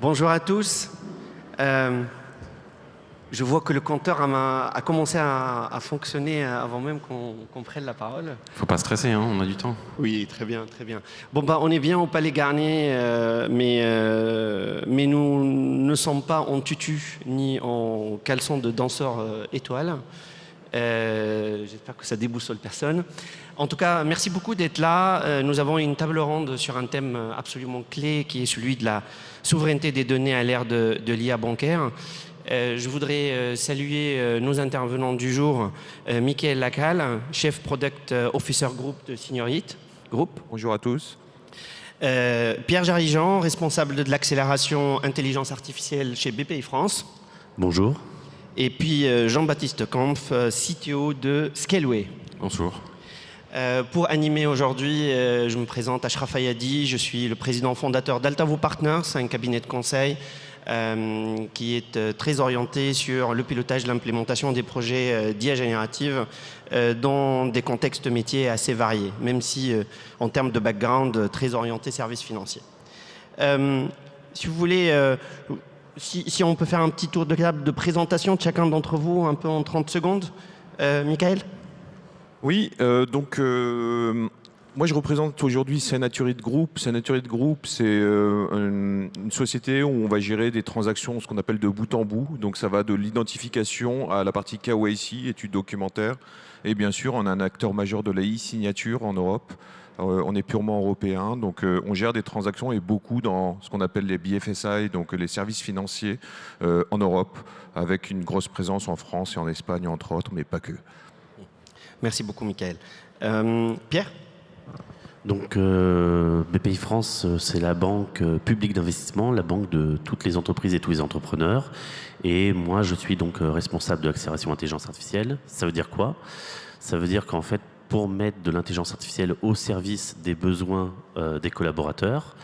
Bonjour à tous. Je vois que le compteur a commencé à fonctionner avant même qu'on prenne la parole. Faut pas stresser, hein, on a du temps. Oui, très bien, très bien. Bon, on est bien au Palais Garnier, mais nous ne sommes pas en tutu ni en caleçon de danseur étoile. J'espère que ça déboussole personne. En tout cas, merci beaucoup d'être là. Nous avons une table ronde sur un thème absolument clé qui est celui de la souveraineté des données à l'ère de l'IA bancaire. Je voudrais saluer nos intervenants du jour. Michael Lacal, chef Product Officer Group de Signorit Group. Bonjour à tous. Pierre Jarijean, responsable de l'accélération intelligence artificielle chez BPI France. Bonjour. Et puis Jean-Baptiste Kampf, CTO de Scaleway. Bonjour. Pour animer aujourd'hui, je me présente Ashraf Ayadi, je suis le président fondateur d'Altavo Partners, un cabinet de conseil qui est très orienté sur le pilotage, l'implémentation des projets d'IA générative dans des contextes métiers assez variés, même si en termes de background, très orienté services financiers. Si vous voulez, si on peut faire un petit tour de table de présentation de chacun d'entre vous, un peu en 30 secondes. Michael ? Oui, moi je représente aujourd'hui Senaturit Group. Senaturit Group, c'est une société où on va gérer des transactions, ce qu'on appelle de bout en bout. Donc ça va de l'identification à la partie KYC, études documentaires. Et bien sûr, on a un acteur majeur de la e-signature en Europe. On est purement européen, donc on gère des transactions et beaucoup dans ce qu'on appelle les BFSI, donc les services financiers en Europe, avec une grosse présence en France et en Espagne, entre autres, mais pas que. Merci beaucoup, Michael. Pierre ? Donc BPI France, c'est la banque publique d'investissement, la banque de toutes les entreprises et tous les entrepreneurs. Et moi, je suis donc responsable de l'accélération intelligence artificielle. Ça veut dire quoi ? Ça veut dire qu'en fait, pour mettre de l'intelligence artificielle au service des besoins des collaborateurs,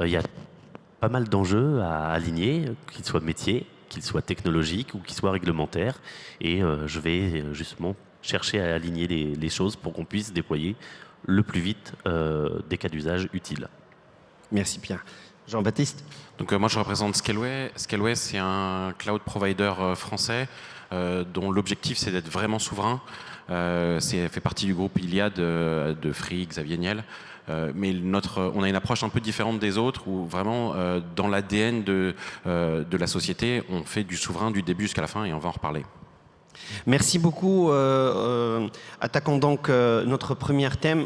il y a pas mal d'enjeux à aligner, qu'ils soient métiers, qu'ils soient technologiques ou qu'ils soient réglementaires. Et je vais justement chercher à aligner les choses pour qu'on puisse déployer le plus vite des cas d'usage utiles. Merci Pierre. Jean-Baptiste ? Donc moi je représente Scaleway. Scaleway, c'est un cloud provider français dont l'objectif c'est d'être vraiment souverain. C'est fait partie du groupe Iliad de Free, Xavier Niel. Mais on a une approche un peu différente des autres où vraiment dans l'ADN de la société, on fait du souverain du début jusqu'à la fin et on va en reparler. Merci beaucoup. Attaquons donc notre premier thème.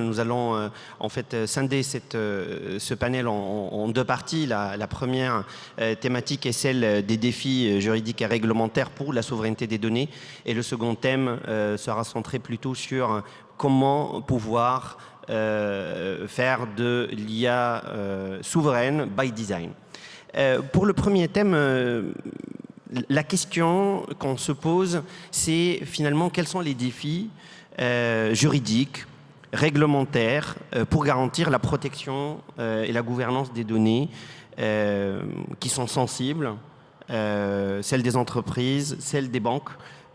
Nous allons en fait scinder ce panel en deux parties. La première thématique est celle des défis juridiques et réglementaires pour la souveraineté des données. Et le second thème sera centré plutôt sur comment pouvoir faire de l'IA souveraine by design. Pour le premier thème, la question qu'on se pose, c'est finalement quels sont les défis juridiques, réglementaires, pour garantir la protection et la gouvernance des données qui sont sensibles, celles des entreprises, celles des banques,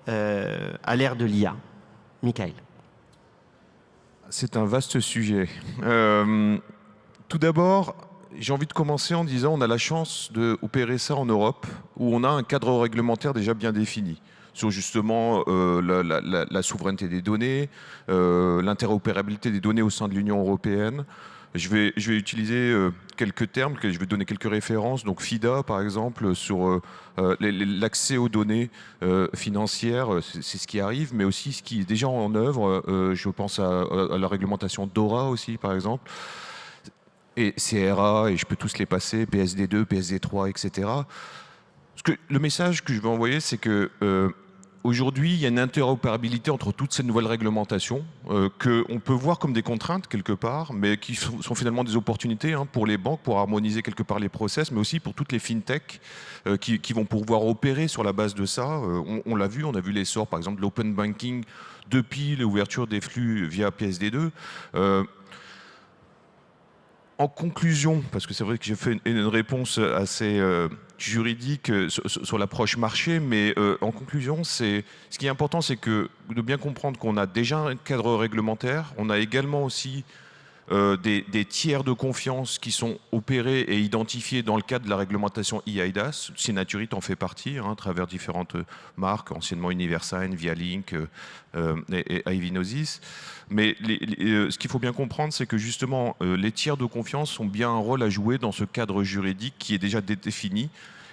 à l'ère de l'IA. Michael. C'est un vaste sujet. Tout d'abord, j'ai envie de commencer en disant on a la chance d'opérer ça en Europe, où on a un cadre réglementaire déjà bien défini sur justement la souveraineté des données, l'interopérabilité des données au sein de l'Union européenne. Je vais utiliser quelques termes, je vais donner quelques références. Donc FIDA, par exemple, sur l'accès aux données financières, c'est ce qui arrive, mais aussi ce qui est déjà en œuvre. Je pense à la réglementation DORA aussi, par exemple. Et CRA, et je peux tous les passer, PSD2, PSD3, etc. Le message que je veux envoyer, c'est que aujourd'hui, il y a une interopérabilité entre toutes ces nouvelles réglementations qu'on peut voir comme des contraintes quelque part, mais qui sont finalement des opportunités pour les banques, pour harmoniser quelque part les process, mais aussi pour toutes les fintech qui vont pouvoir opérer sur la base de ça. On l'a vu, on a vu l'essor, par exemple, de l'open banking depuis l'ouverture des flux via PSD2. En conclusion, parce que c'est vrai que j'ai fait une réponse assez juridique sur l'approche marché, mais en conclusion, ce qui est important, c'est de bien comprendre qu'on a déjà un cadre réglementaire, on a également aussi des tiers de confiance qui sont opérés et identifiés dans le cadre de la réglementation eIDAS. Synaturite en fait partie, à travers différentes marques, anciennement Universign, Vialink et Ivinosis. Mais ce qu'il faut bien comprendre, c'est que justement, les tiers de confiance ont bien un rôle à jouer dans ce cadre juridique qui est déjà défini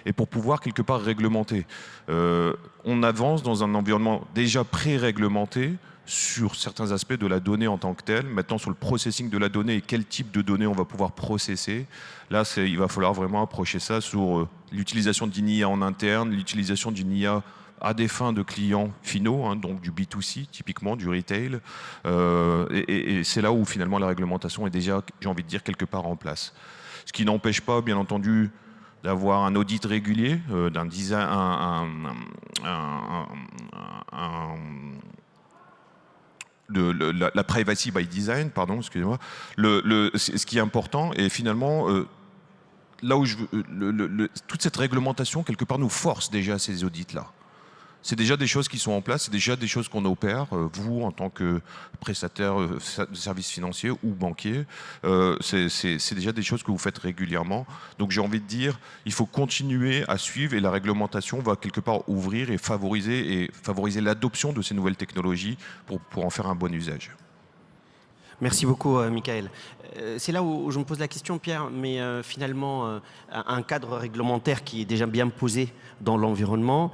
et pour pouvoir quelque part réglementer. On avance dans un environnement déjà pré-réglementé sur certains aspects de la donnée en tant que telle. Maintenant, sur le processing de la donnée et quel type de données on va pouvoir processer, là, il va falloir vraiment approcher ça sur l'utilisation d'une IA en interne, l'utilisation d'une IA à des fins de clients finaux, donc du B2C typiquement, du retail. Et c'est là où finalement la réglementation est déjà, j'ai envie de dire, quelque part en place. Ce qui n'empêche pas, bien entendu, d'avoir un audit régulier, d'un design, la privacy by design, pardon, excusez-moi. Ce qui est important, et finalement, là où toute cette réglementation, quelque part, nous force déjà ces audits-là. C'est déjà des choses qui sont en place, c'est déjà des choses qu'on opère, vous, en tant que prestataire de services financiers ou banquier, c'est déjà des choses que vous faites régulièrement. Donc j'ai envie de dire, il faut continuer à suivre et la réglementation va quelque part ouvrir et favoriser l'adoption de ces nouvelles technologies pour en faire un bon usage. Merci beaucoup, Michael. C'est là où je me pose la question, Pierre, mais finalement, un cadre réglementaire qui est déjà bien posé dans l'environnement,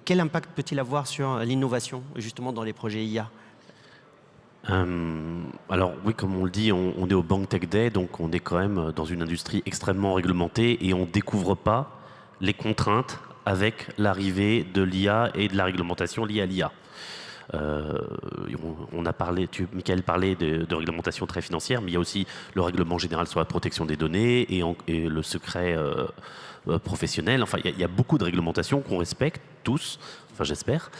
quel impact peut-il avoir sur l'innovation, justement, dans les projets IA ? Alors oui, comme on le dit, on est au Bank Tech Day, donc on est quand même dans une industrie extrêmement réglementée et on ne découvre pas les contraintes avec l'arrivée de l'IA et de la réglementation liée à l'IA. On a parlé, Michael parlait de réglementation très financière, mais il y a aussi le règlement général sur la protection des données et le secret professionnel. Enfin, il y a beaucoup de réglementations qu'on respecte tous, enfin j'espère,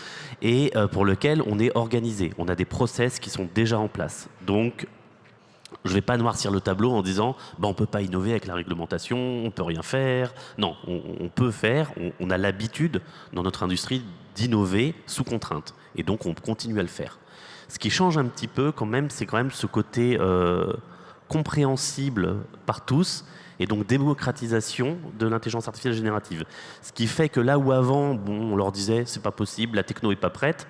et pour lesquelles on est organisé. On a des process qui sont déjà en place. Donc, je ne vais pas noircir le tableau en disant on ne peut pas innover avec la réglementation, on ne peut rien faire. Non, on peut faire, on a l'habitude dans notre industrie d'innover sous contrainte. Et donc on continue à le faire. Ce qui change un petit peu quand même, c'est quand même ce côté compréhensible par tous et donc démocratisation de l'intelligence artificielle générative. Ce qui fait que là où avant, on leur disait c'est pas possible, la techno est pas prête.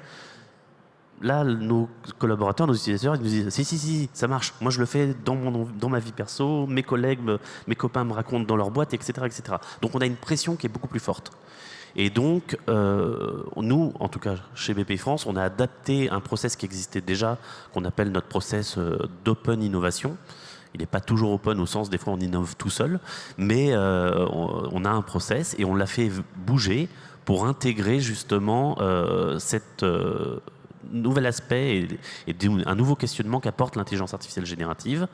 Là, nos collaborateurs, nos utilisateurs, ils nous disent si, ça marche. Moi, je le fais dans ma vie perso, mes collègues, mes copains me racontent dans leur boîte, etc., etc. Donc, on a une pression qui est beaucoup plus forte. Et donc, nous, en tout cas, chez BPI France, on a adapté un process qui existait déjà, qu'on appelle notre process d'open innovation. Il n'est pas toujours open au sens, des fois, on innove tout seul, mais on a un process et on l'a fait bouger pour intégrer justement cette nouvel aspect et un nouveau questionnement qu'apporte l'intelligence artificielle générative.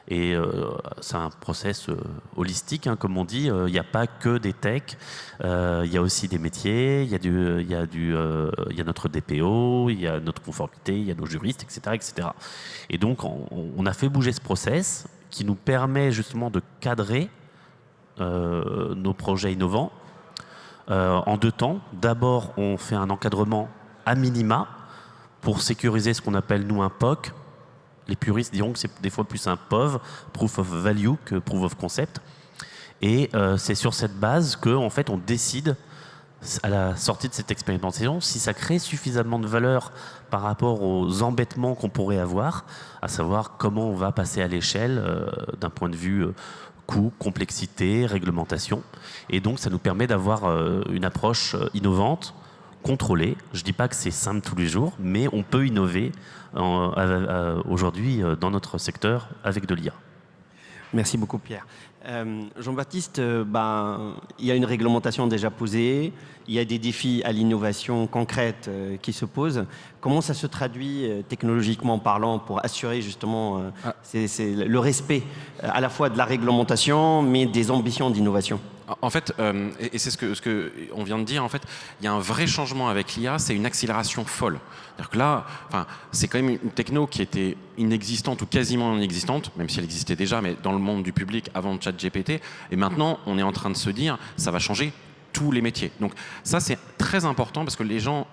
Et c'est un process holistique, comme on dit. Il n'y a pas que des techs, il y a aussi des métiers, il y a notre DPO, il y a notre conformité, il y a nos juristes, etc., etc. Et donc, on a fait bouger ce process qui nous permet justement de cadrer nos projets innovants en 2 temps. D'abord, on fait un encadrement à minima pour sécuriser ce qu'on appelle, nous, un POC. Les puristes diront que c'est des fois plus un POV, Proof of Value, que Proof of Concept. Et c'est sur cette base qu'en fait, on décide, à la sortie de cette expérimentation, si ça crée suffisamment de valeur par rapport aux embêtements qu'on pourrait avoir, à savoir comment on va passer à l'échelle d'un point de vue coût, complexité, réglementation. Et donc, ça nous permet d'avoir une approche innovante, contrôlée. Je ne dis pas que c'est simple tous les jours, mais on peut innover aujourd'hui dans notre secteur avec de l'IA. Merci beaucoup, Pierre. Jean-Baptiste, il y a une réglementation déjà posée, il y a des défis à l'innovation concrète qui se posent. Comment ça se traduit technologiquement parlant pour assurer justement le respect à la fois de la réglementation mais des ambitions d'innovation ? En fait, et c'est ce que on vient de dire, en fait, il y a un vrai changement avec l'IA, c'est une accélération folle. C'est-à-dire que là, c'est quand même une techno qui était inexistante ou quasiment inexistante, même si elle existait déjà, mais dans le monde du public avant ChatGPT. Et maintenant, on est en train de se dire, ça va changer tous les métiers. Donc ça, c'est très important parce que les gens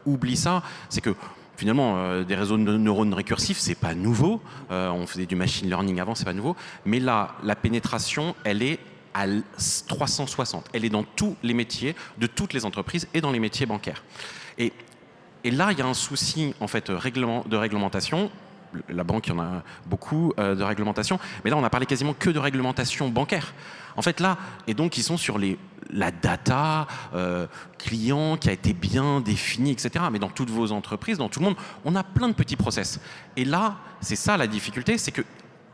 oublient ça. C'est que finalement, des réseaux de neurones récursifs, c'est pas nouveau. On faisait du machine learning avant, c'est pas nouveau. Mais là, la pénétration, elle est à 360. Elle est dans tous les métiers de toutes les entreprises et dans les métiers bancaires. Et là, il y a un souci en fait de réglementation. La banque, il y en a beaucoup de réglementation. Mais là, on a parlé quasiment que de réglementation bancaire. En fait, là, et donc, ils sont sur la data client qui a été bien définie, etc. Mais dans toutes vos entreprises, dans tout le monde, on a plein de petits process. Et là, c'est ça la difficulté, c'est que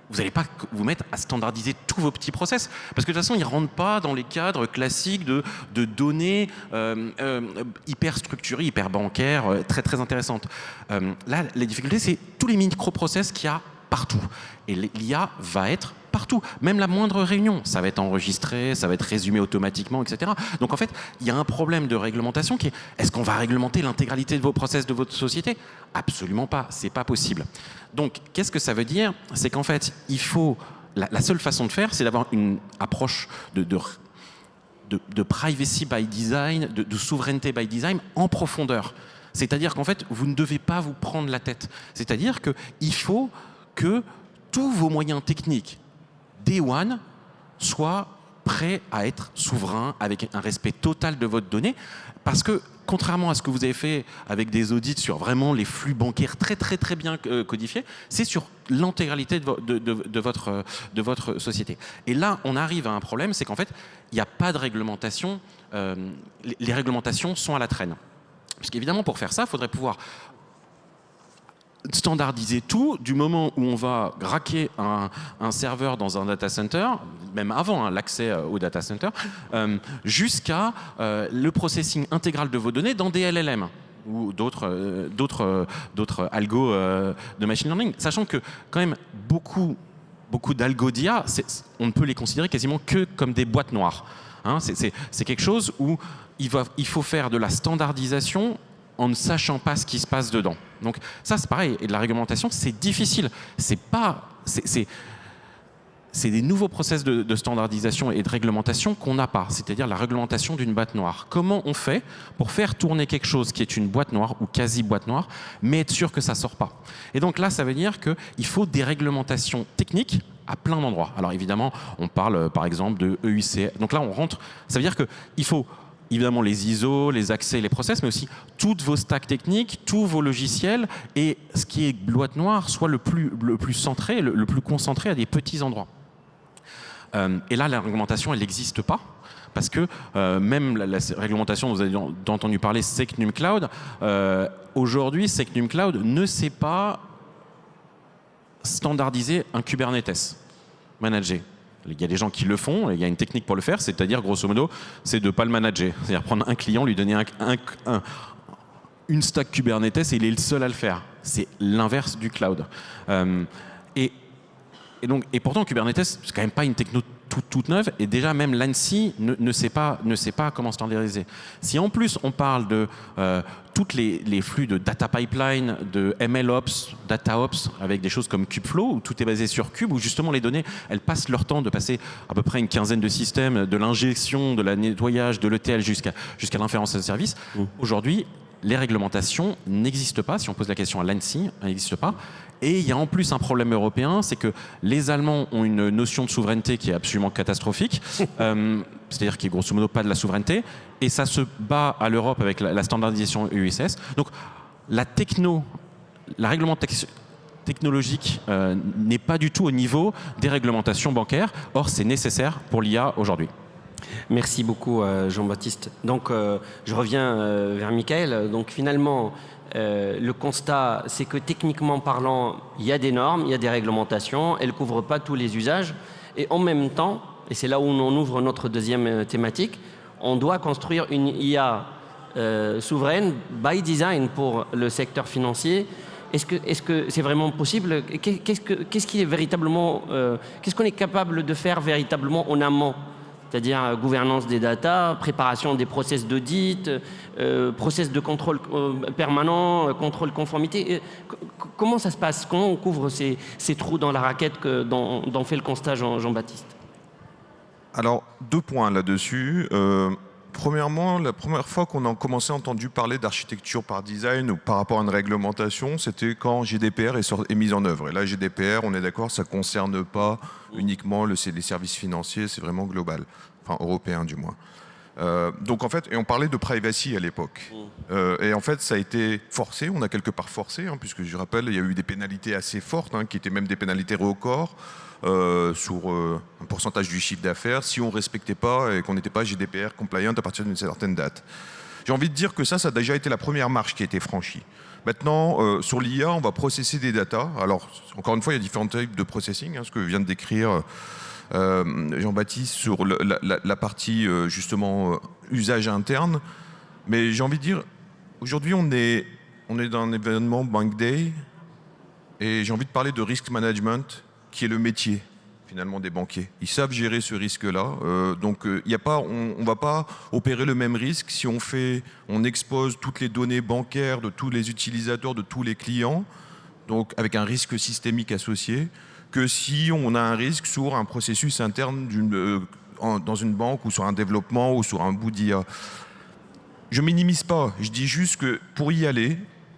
vous n'allez pas vous mettre à standardiser tous vos petits process. Parce que de toute façon, ils ne rentrent pas dans les cadres classiques de données hyper structurées, hyper bancaires, très très intéressantes. Là, la difficulté, c'est tous les micro-process qu'il y a partout. Et l'IA va être partout. Même la moindre réunion, ça va être enregistré, ça va être résumé automatiquement, etc. Donc en fait, il y a un problème de réglementation qui est, est-ce qu'on va réglementer l'intégralité de vos process de votre société? Absolument pas, c'est pas possible. Donc qu'est-ce que ça veut dire? C'est qu'en fait, il faut, la seule façon de faire, c'est d'avoir une approche de privacy by design, de souveraineté by design en profondeur. C'est-à-dire qu'en fait, vous ne devez pas vous prendre la tête. C'est-à-dire qu'il faut que tous vos moyens techniques, Day One, soient prêts à être souverains avec un respect total de votre donnée. Parce que, contrairement à ce que vous avez fait avec des audits sur vraiment les flux bancaires très très très bien codifiés, c'est sur l'intégralité de votre société. Et là, on arrive à un problème, c'est qu'en fait, il n'y a pas de réglementation. Les réglementations sont à la traîne. Parce qu'évidemment, pour faire ça, il faudrait pouvoir standardiser tout du moment où on va raquer un serveur dans un data center, même avant l'accès au data center, jusqu'à le processing intégral de vos données dans des LLM ou d'autres algos de machine learning. Sachant que quand même beaucoup d'algos d'IA, on ne peut les considérer quasiment que comme des boîtes noires. Hein, c'est quelque chose où il faut faire de la standardisation en ne sachant pas ce qui se passe dedans. Donc ça, c'est pareil. Et de la réglementation, c'est difficile. C'est des nouveaux process de standardisation et de réglementation qu'on n'a pas. C'est-à-dire la réglementation d'une boîte noire. Comment on fait pour faire tourner quelque chose qui est une boîte noire ou quasi boîte noire, mais être sûr que ça ne sort pas? Et donc là, ça veut dire qu'il faut des réglementations techniques à plein d'endroits. Alors évidemment, on parle par exemple de EUC. Donc là, on rentre. Ça veut dire qu'il faut évidemment les ISO, les accès, les process, mais aussi toutes vos stacks techniques, tous vos logiciels, et ce qui est boîte noire soit le plus centré, le plus concentré à des petits endroits. Et là, la réglementation, elle n'existe pas. Parce que même la réglementation, vous avez entendu parler, Secnum Cloud, aujourd'hui, Secnum Cloud ne sait pas standardiser un Kubernetes managé. Il y a des gens qui le font, et il y a une technique pour le faire, c'est-à-dire, grosso modo, c'est de ne pas le manager. C'est-à-dire prendre un client, lui donner une stack Kubernetes et il est le seul à le faire. C'est l'inverse du cloud. Et pourtant, Kubernetes, c'est quand même pas une techno toute neuve, et déjà même l'ANSSI ne sait pas comment standardiser. Si en plus on parle de tous les flux de data pipeline, de MLOps, DataOps, avec des choses comme Kubeflow, où tout est basé sur Kube, où justement les données, elles passent leur temps de passer à peu près une quinzaine de systèmes, de l'injection, de la nettoyage, de l'ETL jusqu'à l'inférence de service. Aujourd'hui, les réglementations n'existent pas. Si on pose la question à l'ANSSI, elles n'existent pas. Et il y a en plus un problème européen, c'est que les Allemands ont une notion de souveraineté qui est absolument catastrophique, c'est-à-dire qui est grosso modo pas de la souveraineté, et ça se bat à l'Europe avec la standardisation UISS. Donc la réglementation technologique n'est pas du tout au niveau des réglementations bancaires. Or, c'est nécessaire pour l'IA aujourd'hui. Merci beaucoup Jean-Baptiste. Donc je reviens vers Michael. Donc finalement, le constat, c'est que techniquement parlant, il y a des normes, il y a des réglementations, elles ne couvrent pas tous les usages. Et en même temps, et c'est là où on ouvre notre deuxième thématique, on doit construire une IA souveraine by design pour le secteur financier. Est-ce que c'est vraiment possible? Qu'est-ce qui est véritablement, qu'est-ce qu'on est capable de faire véritablement en amont? C'est-à-dire gouvernance des data, préparation des process d'audit, process de contrôle permanent, contrôle conformité. Comment ça se passe? Comment on couvre ces trous dans la raquette dont fait le constat Jean-Baptiste? Alors, 2 points là-dessus. Premièrement, la première fois qu'on a commencé à entendre parler d'architecture par design ou par rapport à une réglementation, c'était quand GDPR est mis en œuvre. Et là, GDPR, on est d'accord, ça ne concerne pas uniquement les services financiers, c'est vraiment global, enfin européen du moins. Donc en fait, et on parlait de privacy à l'époque. Et en fait, ça a été forcé, on a quelque part forcé, hein, puisque je rappelle, il y a eu des pénalités assez fortes, hein, qui étaient même des pénalités records. Sur un pourcentage du chiffre d'affaires si on ne respectait pas et qu'on n'était pas GDPR compliant à partir d'une certaine date. J'ai envie de dire que ça a déjà été la première marche qui a été franchie. Maintenant, sur l'IA, on va processer des datas. Alors, encore une fois, il y a différents types de processing, hein, ce que vient de décrire Jean-Baptiste sur la partie, justement, usage interne. Mais j'ai envie de dire, aujourd'hui, on est dans un événement Bank Day et j'ai envie de parler de risk management, qui est le métier finalement des banquiers. Ils savent gérer ce risque-là, donc on ne va pas opérer le même risque si on expose toutes les données bancaires de tous les utilisateurs, de tous les clients, donc avec un risque systémique associé, que si on a un risque sur un processus interne dans une banque ou sur un développement ou sur un bout d'IA. Je minimise pas, je dis juste que pour y aller,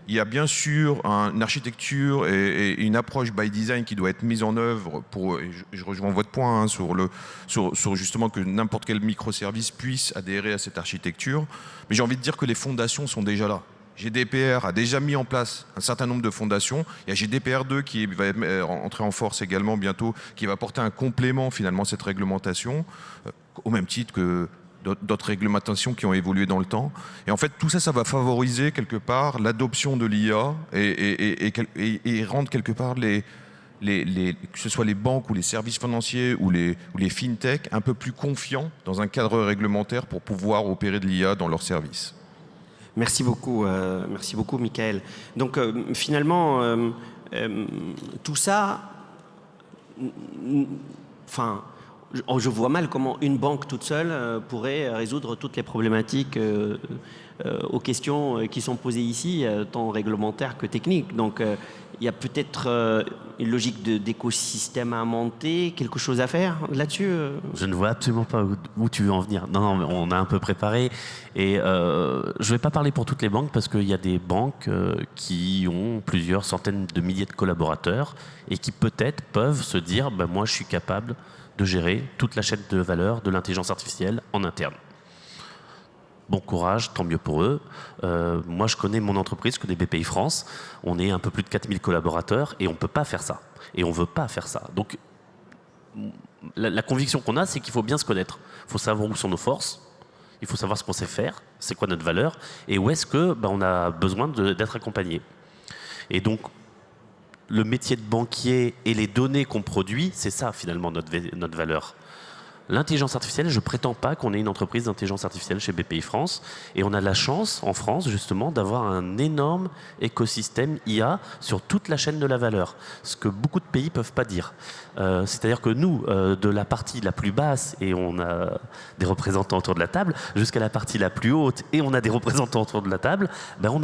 il y a bien sûr une architecture et une approche by design qui doit être mise en œuvre pour, et je rejoins votre point, hein, sur justement que n'importe quel microservice puisse adhérer à cette architecture. Mais j'ai envie de dire que les fondations sont déjà là. GDPR a déjà mis en place un certain nombre de fondations. Il y a GDPR 2 qui va entrer en force également bientôt, qui va apporter un complément finalement à cette réglementation, au même titre que d'autres réglementations qui ont évolué dans le temps. Et en fait, tout ça, ça va favoriser quelque part l'adoption de l'IA et rendre quelque part que ce soit les banques ou les services financiers ou les fintech un peu plus confiants dans un cadre réglementaire pour pouvoir opérer de l'IA dans leurs services. Merci beaucoup, Michael. Donc finalement, tout ça, enfin, je vois mal comment une banque toute seule pourrait résoudre toutes les problématiques aux questions qui sont posées ici, tant réglementaires que techniques. Donc il y a peut-être une logique d'écosystème à monter, quelque chose à faire là-dessus. Je ne vois absolument pas où tu veux en venir. Non, mais on a un peu préparé. Et je ne vais pas parler pour toutes les banques parce qu'il y a des banques qui ont plusieurs centaines de milliers de collaborateurs et qui peut-être peuvent se dire moi je suis capable de gérer toute la chaîne de valeur de l'intelligence artificielle en interne. Bon courage, tant mieux pour eux. Moi, je connais mon entreprise, je connais BPI France. On est un peu plus de 4000 collaborateurs et on ne peut pas faire ça. Et on ne veut pas faire ça. Donc, la conviction qu'on a, c'est qu'il faut bien se connaître. Il faut savoir où sont nos forces. Il faut savoir ce qu'on sait faire, c'est quoi notre valeur, et où est-ce que on a besoin d'être accompagné. Et donc, le métier de banquier et les données qu'on produit, c'est ça finalement notre valeur. L'intelligence artificielle, je ne prétends pas qu'on ait une entreprise d'intelligence artificielle chez BPI France. Et on a la chance, en France, justement, d'avoir un énorme écosystème IA sur toute la chaîne de la valeur. Ce que beaucoup de pays ne peuvent pas dire. C'est-à-dire que nous, de la partie la plus basse, et on a des représentants autour de la table, jusqu'à la partie la plus haute, et on a des représentants autour de la table, on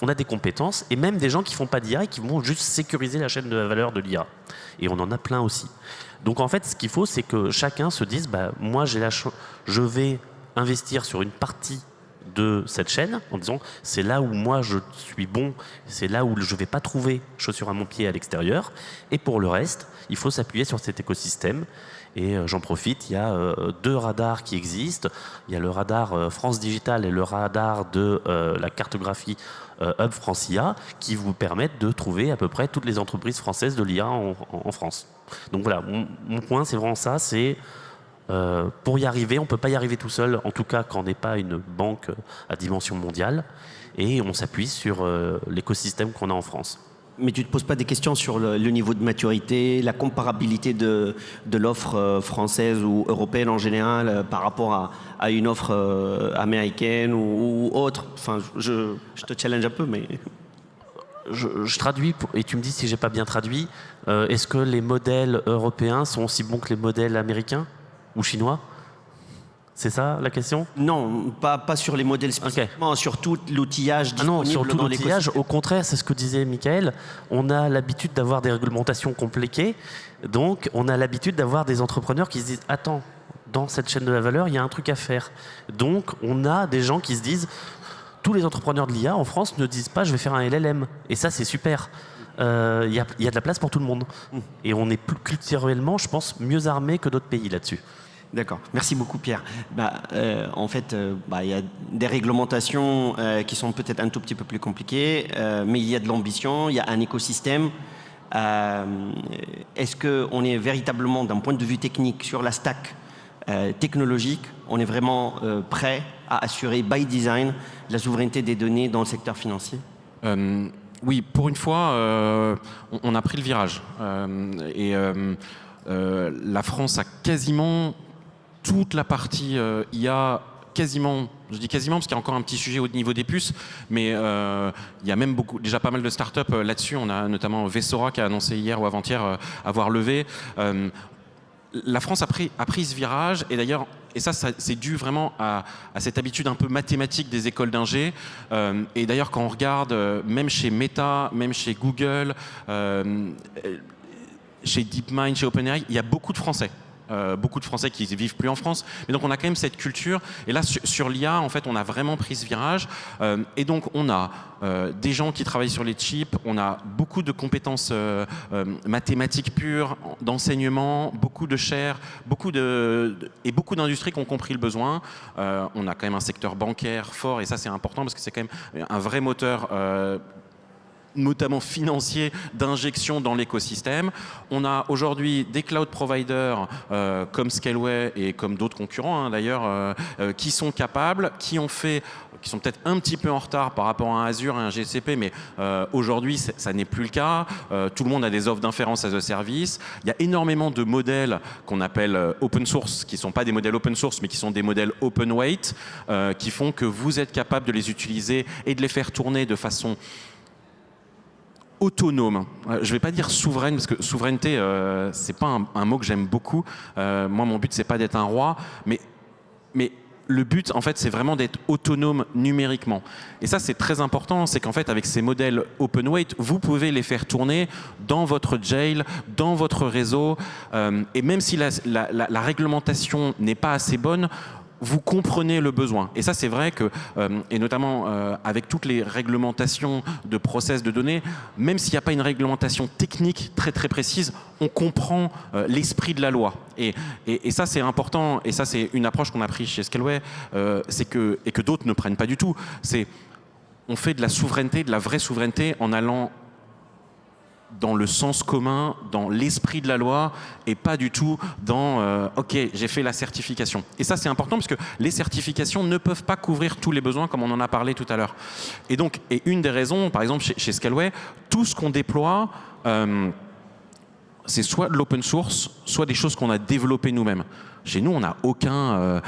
a des compétences, et même des gens qui ne font pas d'IA et qui vont juste sécuriser la chaîne de la valeur de l'IA. Et on en a plein aussi. Donc en fait, ce qu'il faut, c'est que chacun se dise, moi, je vais investir sur une partie de cette chaîne, en disant, c'est là où moi je suis bon, c'est là où je ne vais pas trouver chaussure à mon pied à l'extérieur. Et pour le reste, il faut s'appuyer sur cet écosystème. Et j'en profite, il y a 2 radars qui existent. Il y a le radar France Digital et le radar de la cartographie Hub France IA, qui vous permettent de trouver à peu près toutes les entreprises françaises de l'IA en France. Donc voilà, mon point, c'est vraiment ça, c'est pour y arriver, on ne peut pas y arriver tout seul, en tout cas quand on n'est pas une banque à dimension mondiale, et on s'appuie sur l'écosystème qu'on a en France. Mais tu ne te poses pas des questions sur le niveau de maturité, la comparabilité de l'offre française ou européenne en général par rapport à une offre américaine ou autre. Enfin, je te challenge un peu, mais... Je traduis, et tu me dis si j'ai pas bien traduit. Est-ce que les modèles européens sont aussi bons que les modèles américains ou chinois? C'est ça la question? Non, pas sur les modèles spécifiquement, okay. Sur tout l'outillage disponible. Non, sur tout l'outillage. Au contraire, c'est ce que disait Michael. On a l'habitude d'avoir des réglementations compliquées. Donc, on a l'habitude d'avoir des entrepreneurs qui se disent « Attends, dans cette chaîne de la valeur, il y a un truc à faire. Donc, on a des gens qui se disent, tous les entrepreneurs de l'IA en France ne disent pas je vais faire un LLM. Et ça, c'est super. Y a de la place pour tout le monde. Et on est plus culturellement, je pense, mieux armé que d'autres pays là-dessus. D'accord. Merci beaucoup, Pierre. En fait, il y a des réglementations qui sont peut-être un tout petit peu plus compliquées, mais il y a de l'ambition, il y a un écosystème. Est-ce qu'on est véritablement, d'un point de vue technique, sur la stack technologique, on est vraiment prêt à assurer, by design, la souveraineté des données dans le secteur financier ? Oui, pour une fois, on a pris le virage. La France a quasiment toute la partie IA, quasiment, je dis quasiment parce qu'il y a encore un petit sujet au niveau des puces, mais il y a même déjà pas mal de startups là-dessus. On a notamment Vessora qui a annoncé hier ou avant-hier avoir levé. La France a pris ce virage, et d'ailleurs, et ça c'est dû vraiment à cette habitude un peu mathématique des écoles d'ingé. Et d'ailleurs, quand on regarde, même chez Meta, même chez Google, chez DeepMind, chez OpenAI, il y a beaucoup de Français. Beaucoup de Français qui ne vivent plus en France. Mais donc on a quand même cette culture. Et là, sur l'IA, en fait, on a vraiment pris ce virage. Et donc on a des gens qui travaillent sur les chips, on a beaucoup de compétences mathématiques pures, d'enseignement, beaucoup de chaires, et beaucoup d'industries qui ont compris le besoin. On a quand même un secteur bancaire fort, et ça c'est important parce que c'est quand même un vrai moteur notamment financier, d'injection dans l'écosystème. On a aujourd'hui des cloud providers comme Scaleway et comme d'autres concurrents d'ailleurs, qui sont capables, qui sont peut-être un petit peu en retard par rapport à un Azure et un GCP, mais aujourd'hui ça n'est plus le cas. Tout le monde a des offres d'inférence as a service. Il y a énormément de modèles qu'on appelle open source, qui ne sont pas des modèles open source, mais qui sont des modèles open weight, qui font que vous êtes capable de les utiliser et de les faire tourner de façon autonome. Je ne vais pas dire souveraine, parce que souveraineté, c'est pas un mot que j'aime beaucoup. Moi, mon but, c'est pas d'être un roi, mais le but, en fait, c'est vraiment d'être autonome numériquement. Et ça, c'est très important, c'est qu'en fait, avec ces modèles open weight, vous pouvez les faire tourner dans votre jail, dans votre réseau, et même si la réglementation n'est pas assez bonne, vous comprenez le besoin. Et ça, c'est vrai que, et notamment avec toutes les réglementations de process de données, même s'il n'y a pas une réglementation technique très très précise, on comprend l'esprit de la loi. Et ça, c'est important, et ça, c'est une approche qu'on a prise chez Scaleway, et que d'autres ne prennent pas du tout. On fait de la souveraineté, de la vraie souveraineté, en allant dans le sens commun, dans l'esprit de la loi, et pas du tout dans ok, j'ai fait la certification. Et ça, c'est important parce que les certifications ne peuvent pas couvrir tous les besoins, comme on en a parlé tout à l'heure. Et donc, une des raisons, par exemple chez Scaleway, tout ce qu'on déploie, c'est soit de l'open source, soit des choses qu'on a développées nous-mêmes. Chez nous, on n'a aucun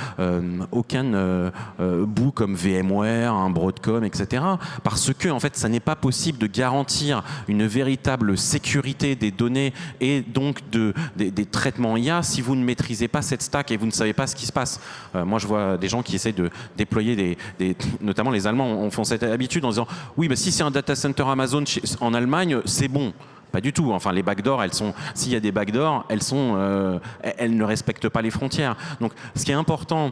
bout comme VMware, un Broadcom, etc. Parce que, en fait, ça n'est pas possible de garantir une véritable sécurité des données et donc des traitements IA si vous ne maîtrisez pas cette stack et vous ne savez pas ce qui se passe. Moi, je vois des gens qui essaient de déployer notamment les Allemands font cette habitude en disant oui, mais si c'est un data center Amazon en Allemagne, c'est bon. Pas du tout. Enfin, les backdoors, s'il y a des backdoors, elles ne respectent pas les frontières. Donc, ce qui est important,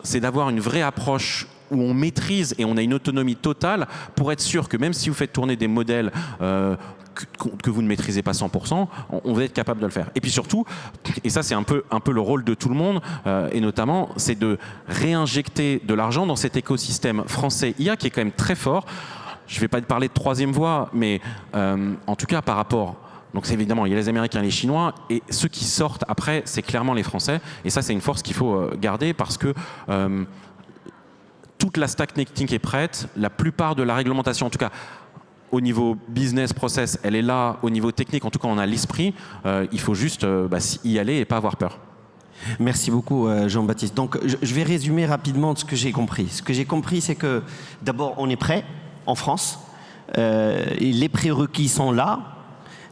c'est d'avoir une vraie approche où on maîtrise et on a une autonomie totale pour être sûr que même si vous faites tourner des modèles que vous ne maîtrisez pas 100%, on va être capable de le faire. Et puis surtout, et ça c'est un peu le rôle de tout le monde, et notamment, c'est de réinjecter de l'argent dans cet écosystème français IA qui est quand même très fort. Je ne vais pas te parler de troisième voie, mais en tout cas par rapport... Donc c'est évidemment, il y a les Américains et les Chinois, et ceux qui sortent après, c'est clairement les Français. Et ça, c'est une force qu'il faut garder parce que toute la stack technique est prête. La plupart de la réglementation, en tout cas au niveau business process, elle est là. Au niveau technique, en tout cas, on a l'esprit. Il faut juste y aller et pas avoir peur. Merci beaucoup Jean-Baptiste. Donc je vais résumer rapidement ce que j'ai compris. Ce que j'ai compris, c'est que d'abord, on est prêt en France. Les prérequis sont là.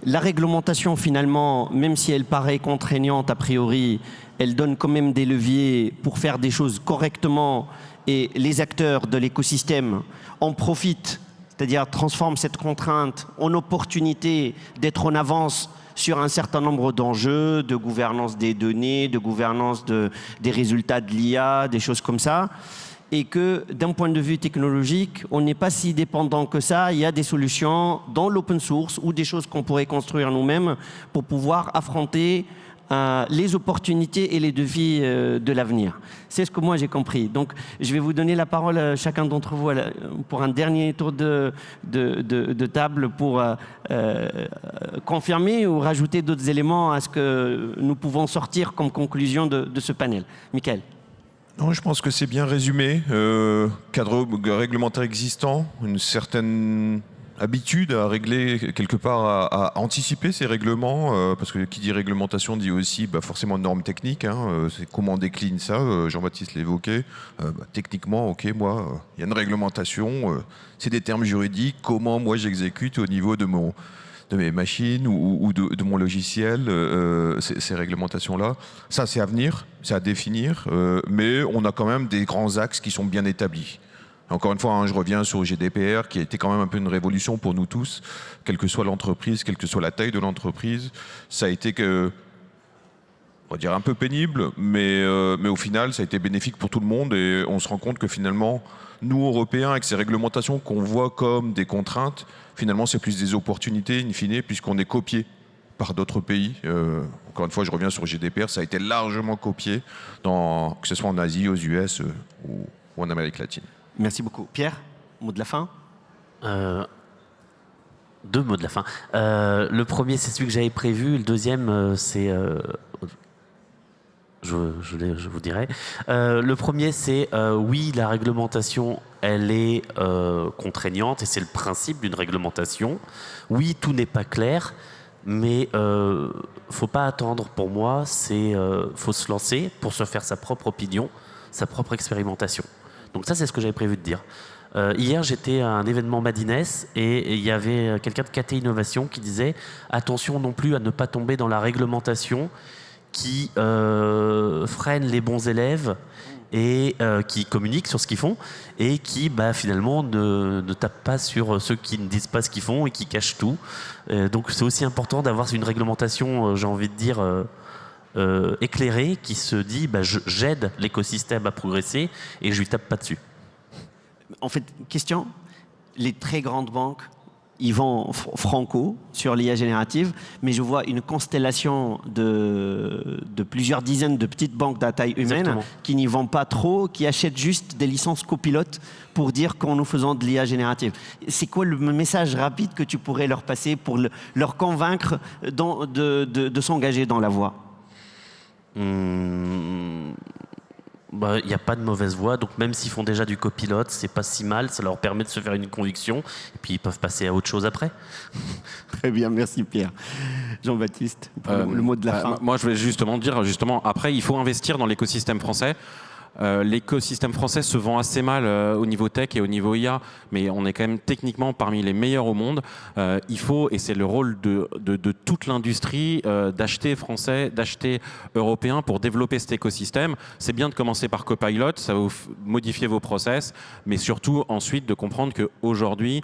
La réglementation, finalement, même si elle paraît contraignante a priori, elle donne quand même des leviers pour faire des choses correctement et les acteurs de l'écosystème en profitent c'est-à-dire transforme cette contrainte en opportunité d'être en avance sur un certain nombre d'enjeux, de gouvernance des données, de gouvernance des résultats de l'IA, des choses comme ça, et que d'un point de vue technologique, on n'est pas si dépendant que ça. Il y a des solutions dans l'open source ou des choses qu'on pourrait construire nous-mêmes pour pouvoir affronter les opportunités et les défis de l'avenir. C'est ce que moi j'ai compris. Donc je vais vous donner la parole à chacun d'entre vous pour un dernier tour de table pour confirmer ou rajouter d'autres éléments à ce que nous pouvons sortir comme conclusion de ce panel. Michael. Non, je pense que c'est bien résumé. Cadre réglementaire existant, une certaine habitude à régler, quelque part à anticiper ces règlements, parce que qui dit réglementation dit aussi forcément normes techniques. C'est comment on décline ça, Jean-Baptiste l'évoquait. Techniquement, ok, moi, il y a une réglementation, c'est des termes juridiques, comment moi j'exécute au niveau de mes machines ou de mon logiciel, ces réglementations-là. Ça, c'est à venir, c'est à définir, mais on a quand même des grands axes qui sont bien établis. Encore une fois, je reviens sur le GDPR, qui a été quand même un peu une révolution pour nous tous, quelle que soit l'entreprise, quelle que soit la taille de l'entreprise. Ça a été on va dire un peu pénible, mais au final, ça a été bénéfique pour tout le monde, et on se rend compte que finalement, nous, Européens, avec ces réglementations qu'on voit comme des contraintes, finalement, c'est plus des opportunités, in fine, puisqu'on est copié par d'autres pays. Encore une fois, je reviens sur le GDPR, ça a été largement copié, que ce soit en Asie, aux US ou en Amérique latine. Merci beaucoup. Pierre, mot de la fin? 2 mots de la fin. Le premier, c'est celui que j'avais prévu. Le deuxième, c'est... je vous dirai. Le premier, c'est oui, la réglementation, elle est contraignante, et c'est le principe d'une réglementation. Oui, tout n'est pas clair, mais faut pas attendre. Pour moi, faut se lancer pour se faire sa propre opinion, sa propre expérimentation. Donc ça, c'est ce que j'avais prévu de dire. Hier, j'étais à un événement Madines, et il y avait quelqu'un de KT Innovation qui disait attention non plus à ne pas tomber dans la réglementation qui freine les bons élèves et qui communiquent sur ce qu'ils font, et qui finalement ne tapent pas sur ceux qui ne disent pas ce qu'ils font et qui cachent tout. Donc c'est aussi important d'avoir une réglementation, j'ai envie de dire, éclairée, qui se dit j'aide l'écosystème à progresser et je lui tape pas dessus. En fait, question, les très grandes banques, ils vont franco sur l'IA générative, mais je vois une constellation de plusieurs dizaines de petites banques à taille humaine. Exactement. Qui n'y vont pas trop, qui achètent juste des licences copilotes pour dire qu'en nous faisons de l'IA générative. C'est quoi le message rapide que tu pourrais leur passer pour leur convaincre de s'engager dans la voie? Il n'y a pas de mauvaise voie, donc même s'ils font déjà du copilote, c'est pas si mal, ça leur permet de se faire une conviction, et puis ils peuvent passer à autre chose après. Très bien, merci Pierre. Jean-Baptiste, le mot de la fin. Moi, je vais dire, après, il faut investir dans l'écosystème français. L'écosystème français se vend assez mal au niveau tech et au niveau IA, mais on est quand même techniquement parmi les meilleurs au monde. Il faut, et c'est le rôle de toute l'industrie, d'acheter français, d'acheter européen pour développer cet écosystème. C'est bien de commencer par Copilot, ça va modifier vos process, mais surtout ensuite de comprendre qu'aujourd'hui,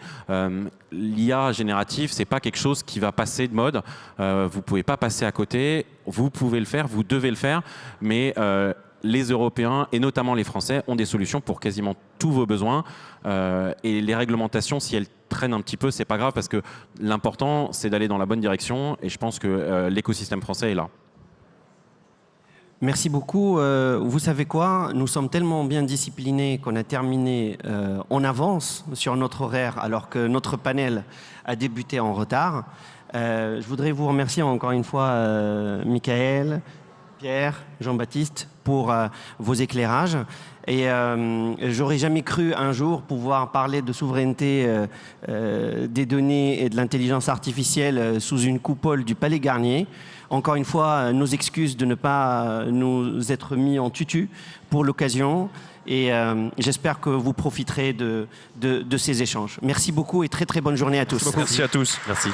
l'IA générative, c'est pas quelque chose qui va passer de mode. Vous pouvez pas passer à côté, vous pouvez le faire, vous devez le faire, mais les Européens, et notamment les Français, ont des solutions pour quasiment tous vos besoins. Et les réglementations, si elles traînent un petit peu, c'est pas grave, parce que l'important, c'est d'aller dans la bonne direction. Et je pense que l'écosystème français est là. Merci beaucoup. Vous savez quoi? Nous sommes tellement bien disciplinés qu'on a terminé en avance sur notre horaire, alors que notre panel a débuté en retard. Je voudrais vous remercier encore une fois, Michael, Pierre, Jean-Baptiste, pour vos éclairages. Et j'aurais jamais cru un jour pouvoir parler de souveraineté des données et de l'intelligence artificielle sous une coupole du Palais Garnier. Encore une fois, nos excuses de ne pas nous être mis en tutu pour l'occasion. Et j'espère que vous profiterez de ces échanges. Merci beaucoup et très très bonne journée à tous. Merci à tous. Merci.